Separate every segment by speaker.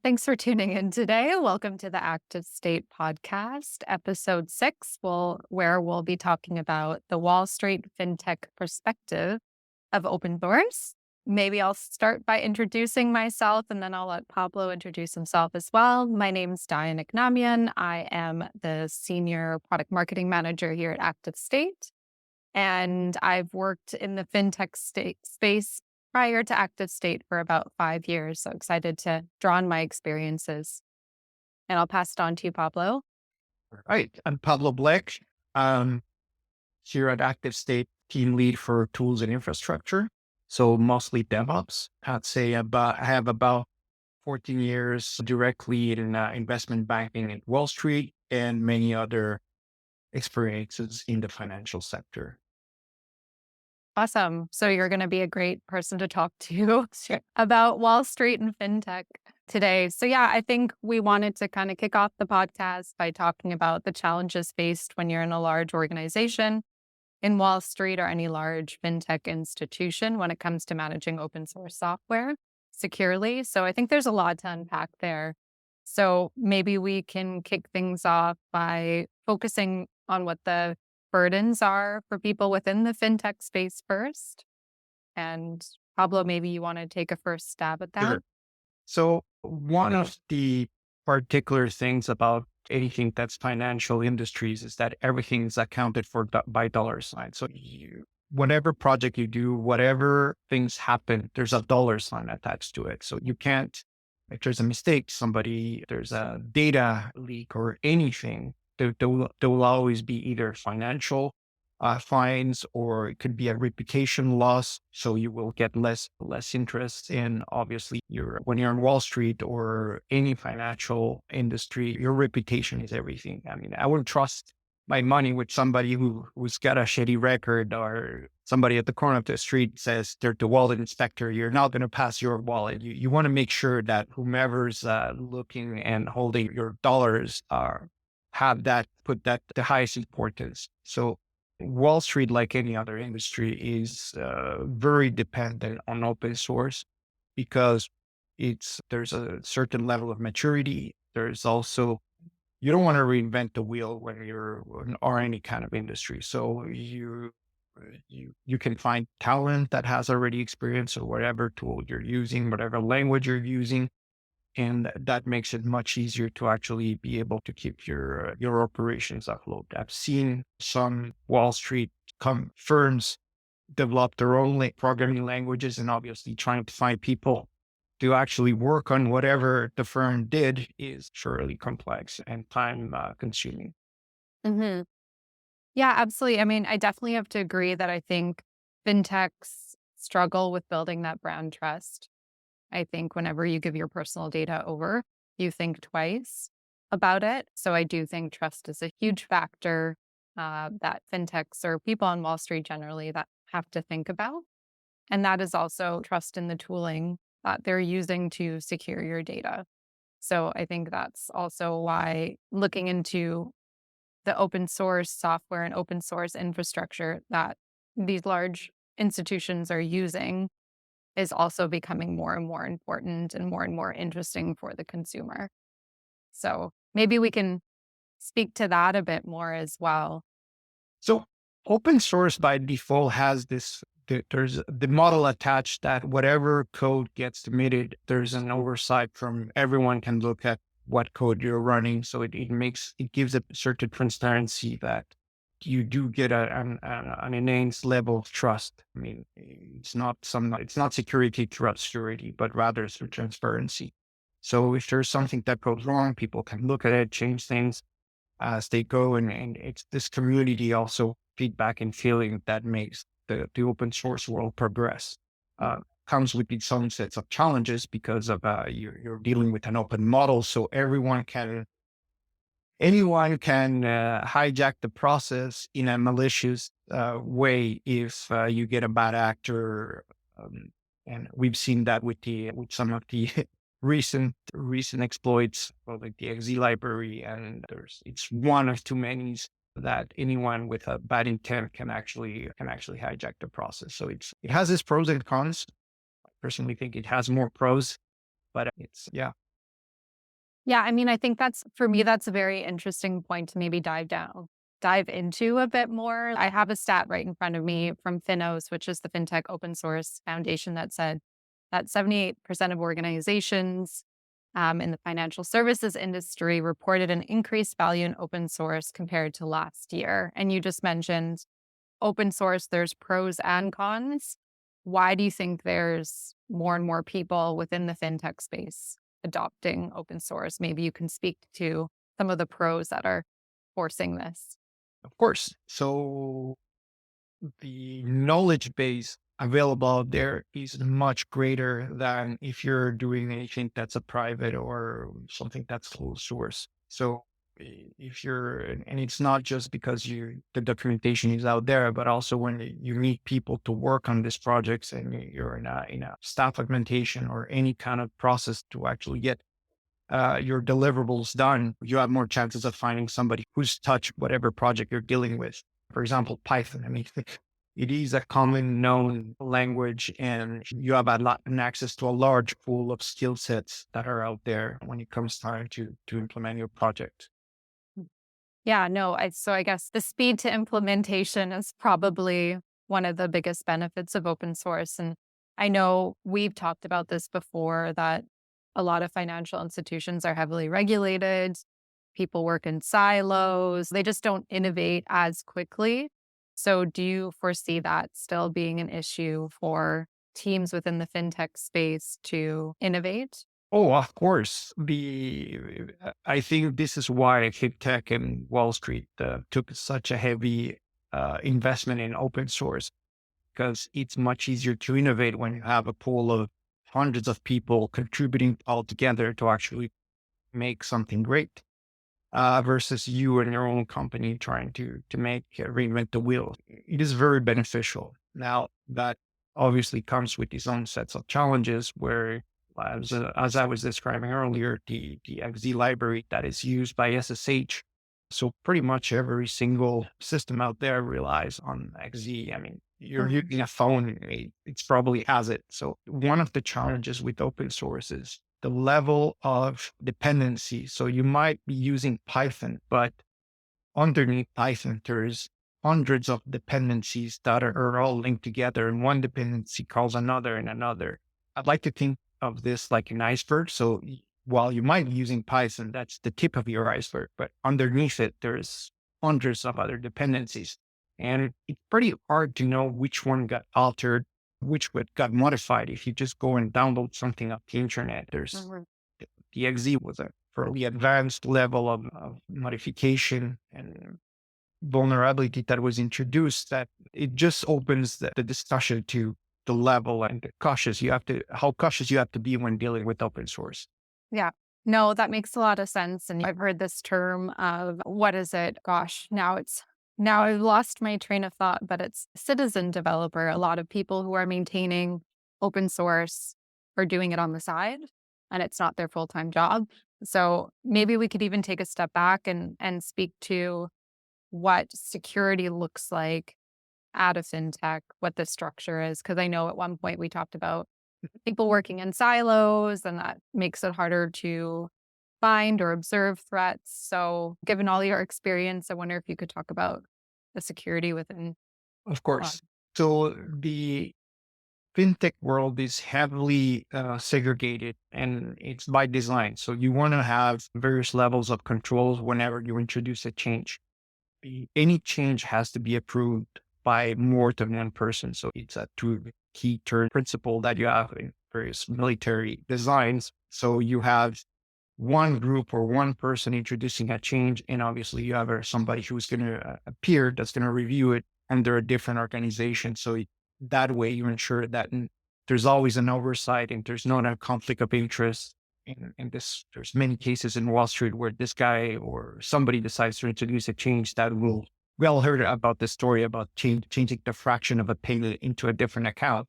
Speaker 1: Thanks for tuning in today. Welcome to the ActiveState Podcast, episode 6, where we'll be talking about the Wall Street FinTech perspective of open source. Maybe I'll start by introducing myself, and then I'll let Pablo introduce himself as well. My name's Darya Niknamian. I am the Senior Product Marketing Manager here at ActiveState, and I've worked in the FinTech space prior to ActiveState for about 5 years. So excited to draw on my experiences. And I'll pass it on to you, Pablo.
Speaker 2: All right. I'm Pablo Bleck. Here at ActiveState, team lead for tools and infrastructure. So mostly DevOps. I'd say I have about 14 years directly in investment banking at Wall Street and many other experiences in the financial sector.
Speaker 1: Awesome. So you're going to be a great person to talk to about Wall Street and FinTech today. So yeah, I think we wanted to kind of kick off the podcast by talking about the challenges faced when you're in a large organization in Wall Street or any large FinTech institution when it comes to managing open source software securely. So I think there's a lot to unpack there. So maybe we can kick things off by focusing on what the burdens are for people within the FinTech space first. And Pablo, maybe you want to take a first stab at that?
Speaker 2: Sure. So one of the particular things about anything that's financial industries is that everything is accounted for by dollar sign. So whatever project you do, whatever things happen, there's a dollar sign attached to it. So you can't, if there's a mistake, there's a data leak or anything, there will always be either financial fines, or it could be a reputation loss. So you will get less interest. And obviously when you're on Wall Street or any financial industry, your reputation is everything. I mean, I wouldn't trust my money with somebody who's got a shitty record, or somebody at the corner of the street says they're the wallet inspector. You're not going to pass your wallet. You want to make sure that whomever's looking and holding your dollars put that the highest importance. So Wall Street, like any other industry, is very dependent on open source because there's a certain level of maturity. There's also, you don't want to reinvent the wheel when you're or any kind of industry. So you can find talent that has already experience or whatever tool you're using, whatever language you're using. And that makes it much easier to actually be able to keep your operations afloat. I've seen some Wall Street firms develop their own programming languages, and obviously trying to find people to actually work on whatever the firm did is surely complex and time consuming.
Speaker 1: Mm-hmm. Yeah, absolutely. I mean, I definitely have to agree that I think FinTechs struggle with building that brand trust. I think whenever you give your personal data over, you think twice about it. So I do think trust is a huge factor that FinTechs or people on Wall Street generally that have to think about. And that is also trust in the tooling that they're using to secure your data. So I think that's also why looking into the open source software and open source infrastructure that these large institutions are using is also becoming more and more important and more interesting for the consumer. So maybe we can speak to that a bit more as well.
Speaker 2: So open source by default has there's the model attached that whatever code gets submitted, there's an oversight from everyone can look at what code you're running. So it gives a certain transparency that you do get an enhanced level of trust. I mean, it's not security trust, but rather through transparency. So if there's something that goes wrong, people can look at it, change things as they go. And it's this community also feedback and feeling that makes the open source world progress. Comes with its own sets of challenges because of you're dealing with an open model. So anyone can hijack the process in a malicious way if you get a bad actor, and we've seen that with some of the recent exploits, like the XZ library, and it's one of too many that anyone with a bad intent can actually hijack the process. So it has its pros and cons. I personally think it has more pros, but it's yeah.
Speaker 1: Yeah, I mean, I think that's for me, that's a very interesting point to maybe dive into a bit more. I have a stat right in front of me from Finos, which is the FinTech open source foundation that said that 78% of organizations in the financial services industry reported an increased value in open source compared to last year. And you just mentioned open source, there's pros and cons. Why do you think there's more and more people within the fintech space adopting open source? Maybe you can speak to some of the pros that are forcing this.
Speaker 2: Of course. So the knowledge base available out there is much greater than if you're doing anything that's a private or something that's closed source. So if you're, and it's not just because the documentation is out there, but also when you meet people to work on these projects and you're in a staff augmentation or any kind of process to actually get your deliverables done, you have more chances of finding somebody who's touched whatever project you're dealing with. For example, Python. I mean, it is a common known language, and you have a lot and access to a large pool of skill sets that are out there when it comes time to implement your project.
Speaker 1: Yeah, no, so I guess the speed to implementation is probably one of the biggest benefits of open source. And I know we've talked about this before that a lot of financial institutions are heavily regulated. People work in silos. They just don't innovate as quickly. So, do you foresee that still being an issue for teams within the fintech space to innovate?
Speaker 2: Oh, of course. I think this is why FinTech and Wall Street took such a heavy investment in open source, because it's much easier to innovate when you have a pool of hundreds of people contributing all together to actually make something great, versus you and your own company trying to reinvent the wheel. It is very beneficial. Now that obviously comes with its own sets of challenges where, as I was describing earlier, the XZ library that is used by SSH. So pretty much every single system out there relies on XZ. I mean, you're
Speaker 1: Mhm.
Speaker 2: using a phone, it's probably has it. So one of the challenges with open source is the level of dependency. So you might be using Python, but underneath Python, there's hundreds of dependencies that are all linked together, and one dependency calls another and another. I'd like to think of this like an iceberg. So while you might be using Python, that's the tip of your iceberg, but underneath it, there's hundreds of other dependencies. And it's pretty hard to know which one got altered, which one got modified. If you just go and download something off the internet,
Speaker 1: Mhm.
Speaker 2: the XZ was a fairly advanced level of modification and vulnerability that was introduced, that it just opens the discussion to the level and how cautious you have to be when dealing with open source.
Speaker 1: Yeah. No, that makes a lot of sense. And I've heard this term of what is it? Gosh, now I've lost my train of thought, but it's citizen developer. A lot of people who are maintaining open source are doing it on the side and it's not their full-time job. So maybe we could even take a step back and speak to what security looks like at a fintech, what the structure is. Cause I know at one point we talked about people working in silos, and that makes it harder to find or observe threats. So, given all your experience, I wonder if you could talk about the security within.
Speaker 2: Of
Speaker 1: Uh,
Speaker 2: course. So the fintech world is heavily segregated, and it's by design. So you want to have various levels of controls whenever you introduce a change. Any change has to be approved by more than one person. So it's a two key turn principle that you have in various military designs. So you have one group or one person introducing a change, and obviously you have somebody who's going to appear that's going to review it under a different organization. So that way you ensure that there's always an oversight and there's not a conflict of interest. There's many cases in Wall Street where this guy or somebody decides to introduce a change that will, we all heard about the story about changing the fraction of a payment into a different account.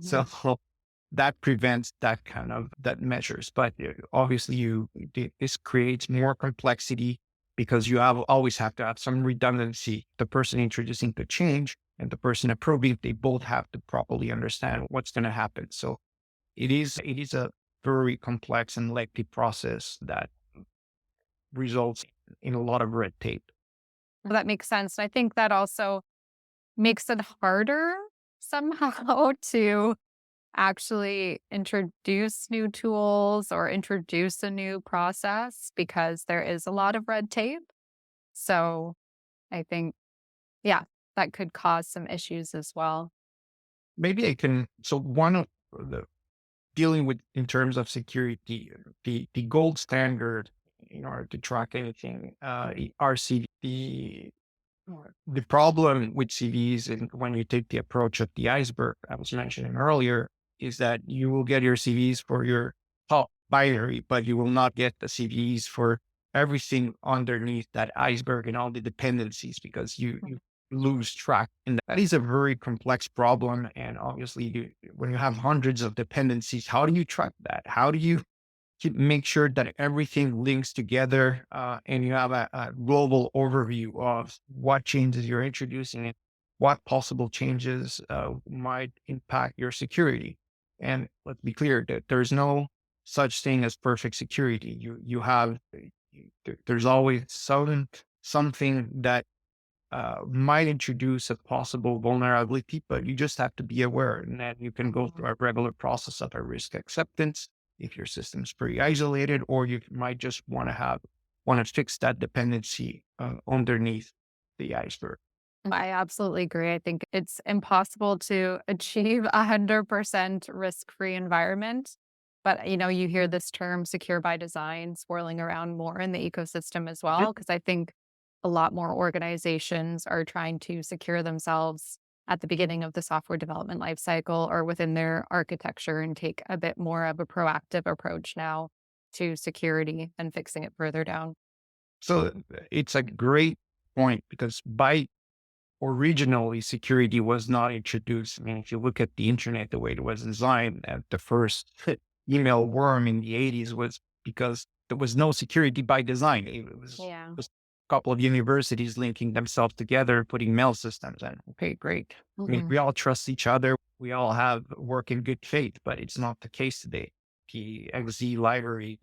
Speaker 2: So
Speaker 1: mhm.
Speaker 2: that prevents that measures. But obviously this creates more complexity. because you always have to have some redundancy. The person introducing the change and the person approving, they both have to properly understand what's going to happen. So it is a very complex and lengthy process that results in a lot of red tape.
Speaker 1: That makes sense. I think that also makes it harder somehow to actually introduce new tools or introduce a new process because there is a lot of red tape. So I think, yeah, that could cause some issues as well.
Speaker 2: Maybe I can. So one of the dealing with in terms of security, the gold standard in order to track anything, are CVs. The problem with CVs, and when you take the approach of the iceberg I was mentioning earlier, is that you will get your CVs for your top binary, but you will not get the CVs for everything underneath that iceberg and all the dependencies because you lose track. And that is a very complex problem. And obviously, when you have hundreds of dependencies, how do you track that? How do you make sure that everything links together and you have a global overview of what changes you're introducing and what possible changes might impact your security. And let's be clear that there's no such thing as perfect security. You have there's always something that might introduce a possible vulnerability, but you just have to be aware. And then you can go through a regular process of a risk acceptance if your system's pretty isolated, or you might just want to fix that dependency underneath the iceberg.
Speaker 1: I absolutely agree. I think it's impossible to achieve 100% risk-free environment. But, you hear this term secure by design swirling around more in the ecosystem as
Speaker 2: Mhm.
Speaker 1: well, because I think a lot more organizations are trying to secure themselves at the beginning of the software development lifecycle or within their architecture and take a bit more of a proactive approach now to security and fixing it further down.
Speaker 2: So it's a great point because by originally security was not introduced. I mean, if you look at the internet, the way it was designed, the first email worm in the 80s was because there was no security by design. It was
Speaker 1: Yeah.
Speaker 2: just a couple of universities linking themselves together, putting mail systems in. Okay, great. I mean, we all trust each other. We all have work in good faith, but it's not the case today. The XZ library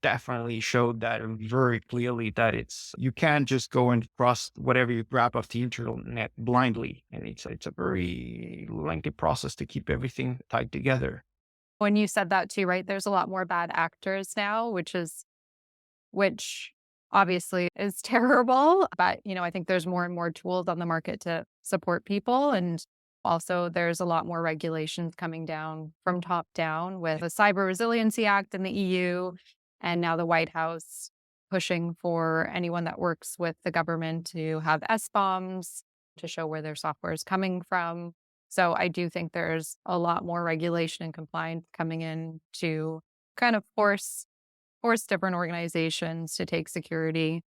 Speaker 2: definitely showed that very clearly that you can't just go and trust whatever you grab off the internet blindly. And it's a very lengthy process to keep everything tied together.
Speaker 1: When you said that too, right? There's a lot more bad actors now, which obviously is terrible. But, I think there's more and more tools on the market to support people. And also there's a lot more regulations coming down from top down with the Cyber Resiliency Act in the EU. And now the White House pushing for anyone that works with the government to have S-bombs to show where their software is coming from. So I do think there's a lot more regulation and compliance coming in to kind of force different organizations to take security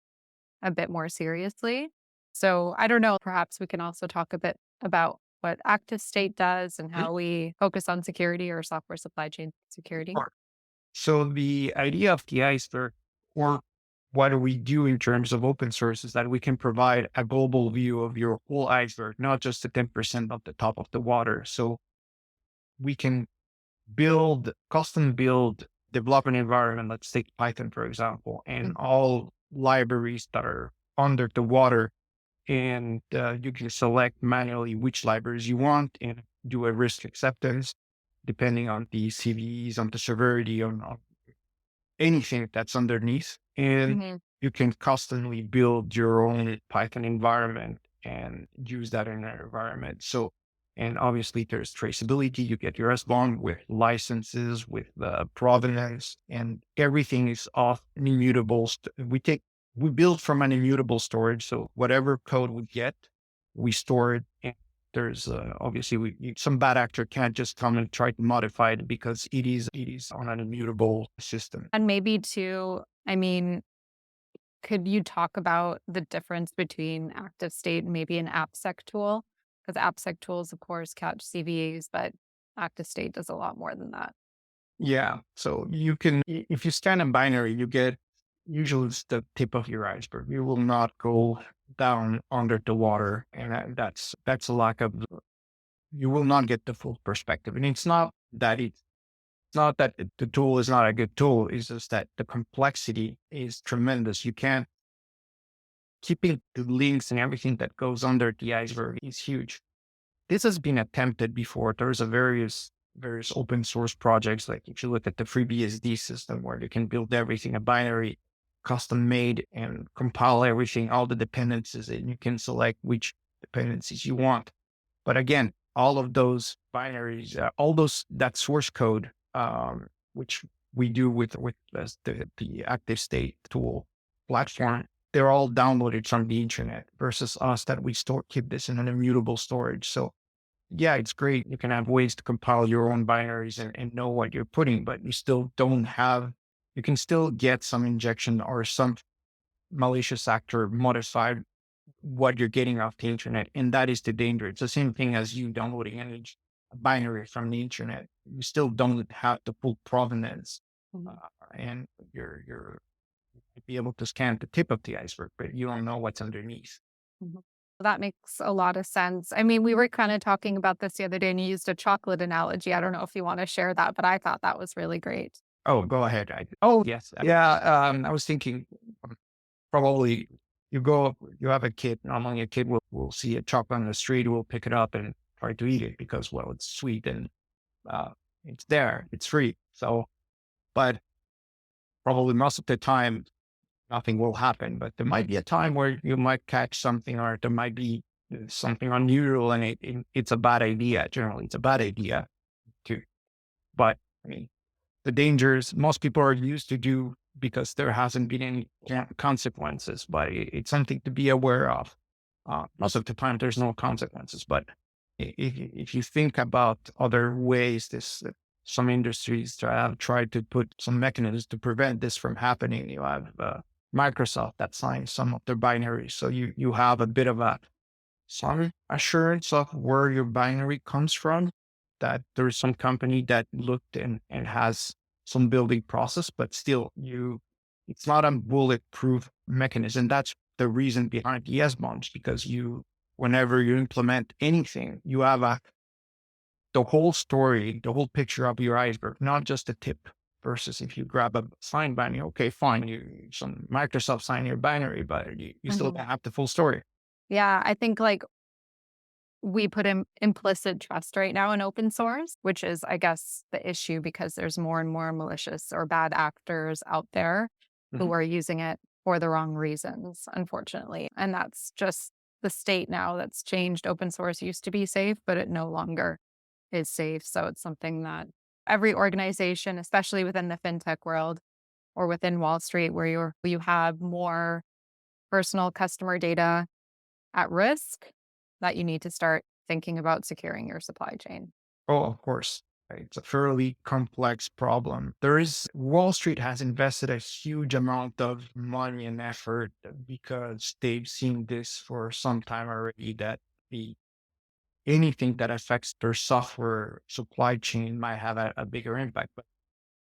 Speaker 1: a bit more seriously. So I don't know, perhaps we can also talk a bit about what ActiveState does and
Speaker 2: Mhm.
Speaker 1: how we focus on security or software supply chain security.
Speaker 2: Sure. So the idea of the iceberg, or what do we do in terms of open source, is that we can provide a global view of your whole iceberg, not just the 10% of the top of the water. So we can custom build development environment. Let's take Python, for example, and
Speaker 1: Mm.
Speaker 2: all libraries that are under the water. And you can select manually which libraries you want and do a risk acceptance depending on the CVEs, on the severity, on anything that's underneath. And
Speaker 1: Mhm.
Speaker 2: you can customly build your own Python environment and use that in that environment. So, and obviously there's traceability. You get your SBOM with licenses, with the provenance, and everything is off an immutable. We build from an immutable storage. So whatever code we get, we store it. And there's obviously some bad actor can't just come and try to modify it because it is on an immutable system.
Speaker 1: And maybe too, I mean, could you talk about the difference between ActiveState and maybe an AppSec tool? Because AppSec tools, of course, catch CVEs, but ActiveState does a lot more than that.
Speaker 2: Yeah. So you can, if you scan a binary, you get usually it's the tip of your iceberg. You will not go down under the water, and that's a lack of. You will not get the full perspective, and it's not that the tool is not a good tool. It's just that the complexity is tremendous. You can't keeping the links and everything that goes under the iceberg is huge. This has been attempted before. There's a various open source projects. Like if you look at the FreeBSD system where you can build everything, a binary custom made and compile everything, all the dependencies, and you can select which dependencies you want. But again, all of those binaries, that source code, which we do with the ActiveState tool platform, they're all downloaded from the internet versus us that we keep this in an immutable storage. So yeah, it's great. You can have ways to compile your own binaries and know what you're putting, but you still don't have, you can still get some injection or some malicious actor modified what you're getting off the internet. And that is the danger. It's the same thing as you downloading a binary from the internet. You still don't have the full provenance.
Speaker 1: Mhm.
Speaker 2: And you're be able to scan the tip of the iceberg, but you don't know what's underneath.
Speaker 1: Mhm. That makes a lot of sense. I mean, we were kind of talking about this the other day and you used a chocolate analogy. I don't know if you want to share that, but I thought that was really great.
Speaker 2: Oh, go ahead. Oh, yes. Yeah. I was thinking probably you have a kid. Normally a kid will see a chocolate on the street, will pick it up and try to eat it because, well, it's sweet and uh, it's there, it's free. So, but probably most of the time, nothing will happen. But there might be a time where you might catch something, or there might be something unusual, and it's a bad idea. Generally, it's a bad idea too. But I mean, the dangers most people are used to do because there hasn't been any consequences. But it's something to be aware of. Most of the time, there's no consequences. But if you think about other ways, some industries have tried to put some mechanisms to prevent this from happening. You have Microsoft that signs some of their binaries, so you have a bit of some assurance of where your binary comes from. That there is some company that looked and has some building process, but still, it's not a bulletproof mechanism. That's the reason behind ES bonds, because whenever you implement anything, you have the whole story, the whole picture of your iceberg, not just the tip. Versus if you grab a signed binary, okay, fine, some Microsoft sign your binary, but you still
Speaker 1: Mhm.
Speaker 2: don't have the full story.
Speaker 1: Yeah, I think like we put in implicit trust right now in open source, which is, I guess, the issue because there's more and more malicious or bad actors out there who
Speaker 2: Mhm.
Speaker 1: are using it for the wrong reasons, unfortunately. And that's just the state now that's changed. Open source used to be safe, but it no longer is safe. So it's something that every organization, especially within the fintech world or within Wall Street, where you have more personal customer data at risk, that you need to start thinking about securing your supply chain.
Speaker 2: Oh, of course. Right. It's a fairly complex problem. Wall Street has invested a huge amount of money and effort because they've seen this for some time already, that the anything that affects their software supply chain might have a bigger impact, but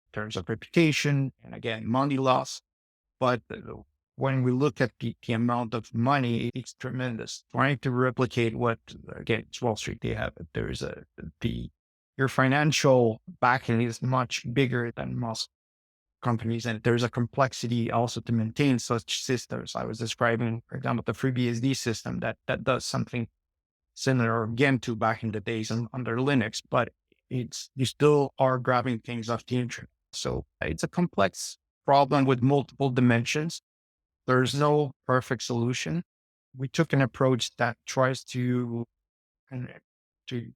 Speaker 2: in terms of reputation and again, money loss. But when we look at the amount of money, it's tremendous. Trying to replicate what, again, it's Wall Street, they have, the, your financial backing is much bigger than most companies. And there's a complexity also to maintain such systems. I was describing, for example, the FreeBSD system that does something similar, or Gentoo back in the days under Linux, but you still are grabbing things off the internet. So it's a complex problem with multiple dimensions. There's no perfect solution. We took an approach that tries uh, to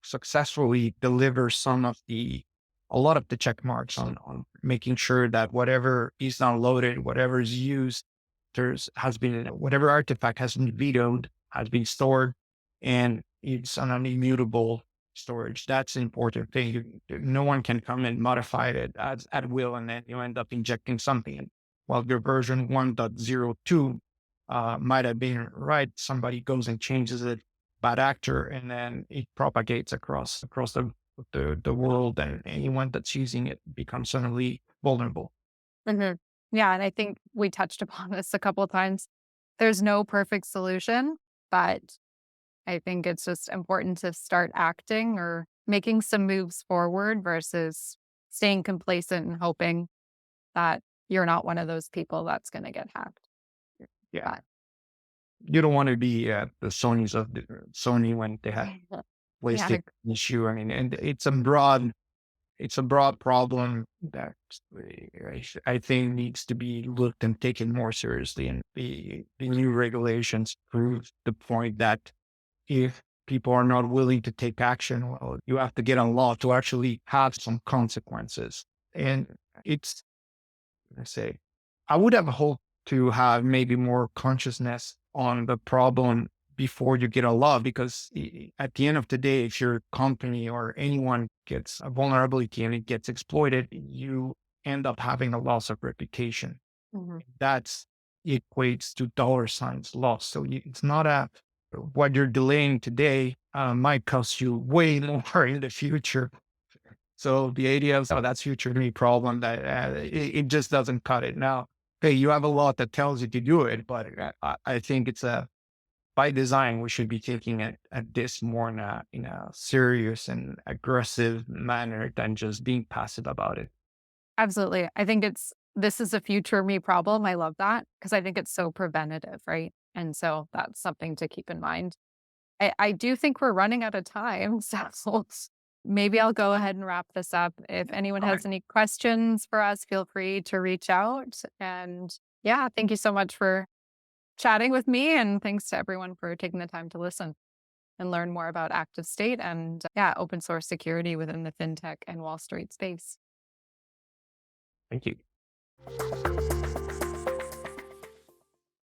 Speaker 2: successfully deliver a lot of the check marks on making sure that whatever is downloaded, whatever is used, whatever artifact has been vetoed, has been stored, and it's on an immutable storage. That's the important thing. No one can come and modify it at will, and then you end up injecting something. And while your version 1.02 might have been right, somebody goes and changes it, bad actor, and then it propagates across the world, and anyone that's using it becomes suddenly vulnerable.
Speaker 1: Mhm. Yeah. And I think we touched upon this a couple of times. There's no perfect solution, but I think it's just important to start acting or making some moves forward versus staying complacent and hoping that you're not one of those people that's going to get hacked.
Speaker 2: Yeah.
Speaker 1: But
Speaker 2: You don't want to be the Sony's of Sony when they had
Speaker 1: yeah,
Speaker 2: wasted issue. I mean, and it's a broad problem that I think needs to be looked and taken more seriously. And the new regulations prove the point that if people are not willing to take action, well, you have to get a law to actually have some consequences. And it's, I say, I would have hoped to have maybe more consciousness on the problem before you get a law, because at the end of the day, if your company or anyone gets a vulnerability and it gets exploited, you end up having a loss of reputation.
Speaker 1: Mhm.
Speaker 2: That's equates to dollar signs loss. So it's not a what you're delaying today might cost you way more in the future. So the idea of, oh, that's future me problem, that it just doesn't cut it. Now, hey, you have a lot that tells you to do it, but I think it's by design, we should be taking it at this more in a serious and aggressive manner than just being passive about it.
Speaker 1: Absolutely. I think this is a future me problem. I love that because I think it's so preventative, right? And so that's something to keep in mind. I do think we're running out of time. So maybe I'll go ahead and wrap this up. If anyone
Speaker 2: All right.
Speaker 1: has any questions for us, feel free to reach out. And yeah, thank you so much for chatting with me. And thanks to everyone for taking the time to listen and learn more about Active State and yeah, open source security within the fintech and Wall Street space.
Speaker 2: Thank you.